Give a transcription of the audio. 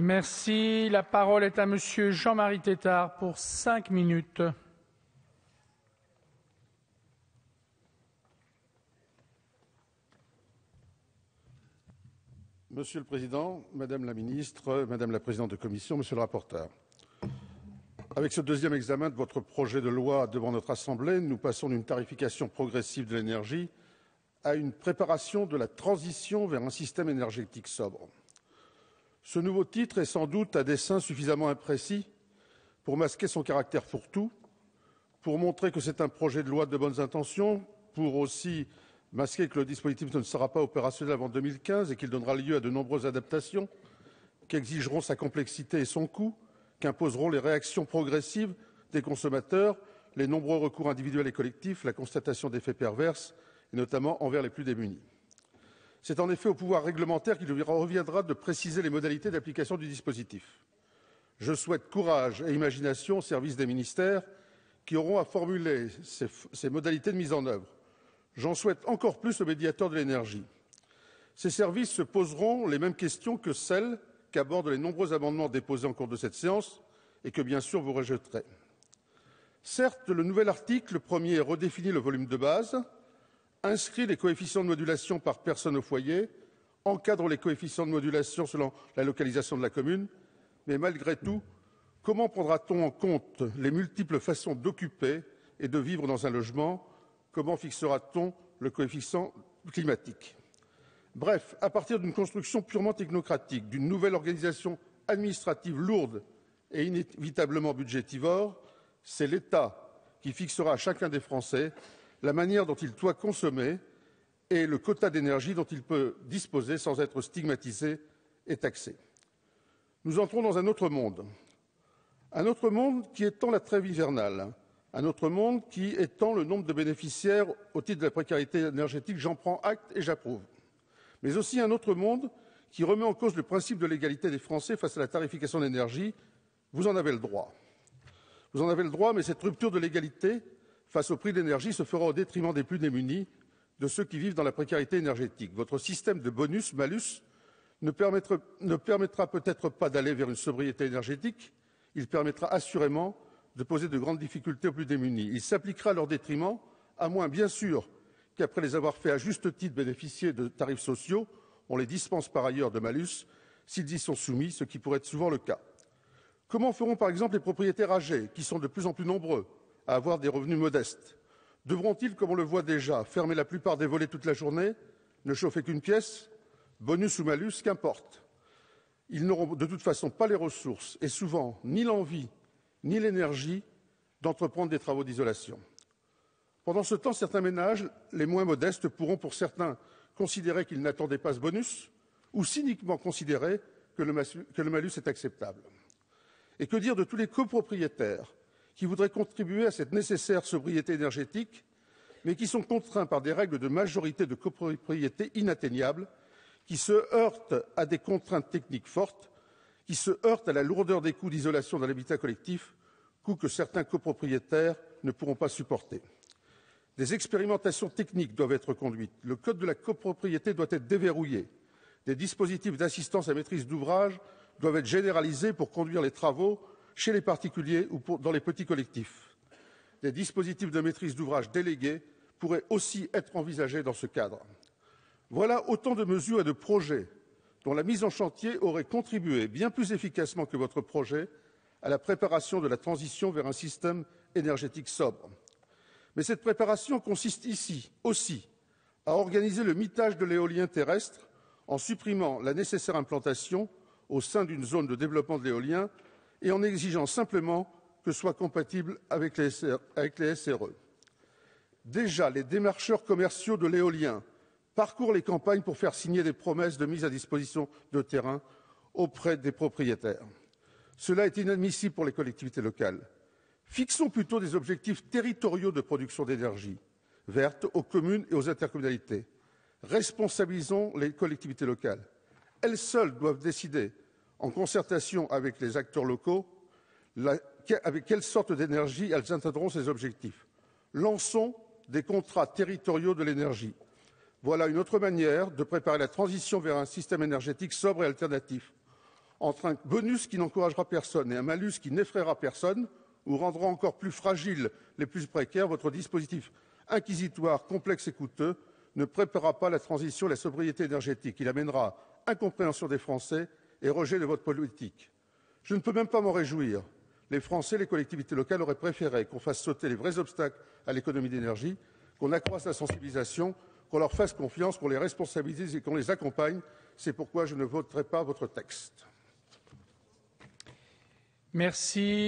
Merci. La parole est à Monsieur Jean-Marie Tétart pour 5 minutes. Monsieur le Président, Madame la Ministre, Madame la Présidente de Commission, Monsieur le rapporteur. Avec ce deuxième examen de votre projet de loi devant notre Assemblée, nous passons d'une tarification progressive de l'énergie à une préparation de la transition vers un système énergétique sobre. Ce nouveau titre est sans doute à dessein suffisamment imprécis pour masquer son caractère fourre-tout, pour montrer que c'est un projet de loi de bonnes intentions, pour aussi masquer que le dispositif ne sera pas opérationnel avant 2015 et qu'il donnera lieu à de nombreuses adaptations qu'exigeront sa complexité et son coût, qu'imposeront les réactions progressives des consommateurs, les nombreux recours individuels et collectifs, la constatation d'effets pervers, et notamment envers les plus démunis. C'est en effet au pouvoir réglementaire qu'il reviendra de préciser les modalités d'application du dispositif. Je souhaite courage et imagination au service des ministères qui auront à formuler ces modalités de mise en œuvre. J'en souhaite encore plus aux médiateurs de l'énergie. Ces services se poseront les mêmes questions que celles qu'abordent les nombreux amendements déposés en cours de cette séance et que, bien sûr, vous rejetterez. Certes, le nouvel article 1er redéfinit le volume de base, inscrit les coefficients de modulation par personne au foyer, encadre les coefficients de modulation selon la localisation de la commune, mais malgré tout, comment prendra-t-on en compte les multiples façons d'occuper et de vivre dans un logement? Comment fixera-t-on le coefficient climatique? Bref, à partir d'une construction purement technocratique, d'une nouvelle organisation administrative lourde et inévitablement budgétivore, c'est l'État qui fixera à chacun des Français la manière dont il doit consommer et le quota d'énergie dont il peut disposer sans être stigmatisé et taxé. Nous entrons dans un autre monde qui étend la trêve hivernale, un autre monde qui étend le nombre de bénéficiaires au titre de la précarité énergétique, j'en prends acte et j'approuve. Mais aussi un autre monde qui remet en cause le principe de l'égalité des Français face à la tarification de l'énergie. Vous en avez le droit. Vous en avez le droit, mais cette rupture de l'égalité face au prix de l'énergie se fera au détriment des plus démunis, de ceux qui vivent dans la précarité énergétique. Votre système de bonus-malus ne permettra peut-être pas d'aller vers une sobriété énergétique, il permettra assurément de poser de grandes difficultés aux plus démunis. Il s'appliquera à leur détriment, à moins, bien sûr, qu'après les avoir fait à juste titre bénéficier de tarifs sociaux, on les dispense par ailleurs de malus s'ils y sont soumis, ce qui pourrait être souvent le cas. Comment feront par exemple les propriétaires âgés, qui sont de plus en plus nombreux à avoir des revenus modestes? Devront-ils, comme on le voit déjà, fermer la plupart des volets toute la journée, ne chauffer qu'une pièce? Bonus ou malus, qu'importe. Ils n'auront de toute façon pas les ressources et souvent ni l'envie ni l'énergie d'entreprendre des travaux d'isolation. Pendant ce temps, certains ménages, les moins modestes, pourront pour certains considérer qu'ils n'attendaient pas ce bonus ou cyniquement considérer que le malus est acceptable. Et que dire de tous les copropriétaires qui voudraient contribuer à cette nécessaire sobriété énergétique, mais qui sont contraints par des règles de majorité de copropriété inatteignables, qui se heurtent à des contraintes techniques fortes, qui se heurtent à la lourdeur des coûts d'isolation dans l'habitat collectif, coûts que certains copropriétaires ne pourront pas supporter. Des expérimentations techniques doivent être conduites. Le code de la copropriété doit être déverrouillé. Des dispositifs d'assistance à maîtrise d'ouvrage doivent être généralisés pour conduire les travaux chez les particuliers ou dans les petits collectifs. Des dispositifs de maîtrise d'ouvrage délégués pourraient aussi être envisagés dans ce cadre. Voilà autant de mesures et de projets dont la mise en chantier aurait contribué bien plus efficacement que votre projet à la préparation de la transition vers un système énergétique sobre. Mais cette préparation consiste ici aussi à organiser le mitage de l'éolien terrestre en supprimant la nécessaire implantation au sein d'une zone de développement de l'éolien et en exigeant simplement que soit compatible avec les SRE. Déjà, les démarcheurs commerciaux de l'éolien parcourent les campagnes pour faire signer des promesses de mise à disposition de terrain auprès des propriétaires. Cela est inadmissible pour les collectivités locales. Fixons plutôt des objectifs territoriaux de production d'énergie verte aux communes et aux intercommunalités. Responsabilisons les collectivités locales. Elles seules doivent décider, en concertation avec les acteurs locaux, avec quelle sorte d'énergie elles atteindront ces objectifs. Lançons des contrats territoriaux de l'énergie. Voilà une autre manière de préparer la transition vers un système énergétique sobre et alternatif. Entre un bonus qui n'encouragera personne et un malus qui n'effraiera personne, ou rendra encore plus fragiles les plus précaires, votre dispositif inquisitoire, complexe et coûteux ne préparera pas la transition et la sobriété énergétique. Il amènera incompréhension des Français et rejet de votre politique. Je ne peux même pas m'en réjouir. Les Français, les collectivités locales auraient préféré qu'on fasse sauter les vrais obstacles à l'économie d'énergie, qu'on accroisse la sensibilisation, qu'on leur fasse confiance, qu'on les responsabilise et qu'on les accompagne. C'est pourquoi je ne voterai pas votre texte. Merci.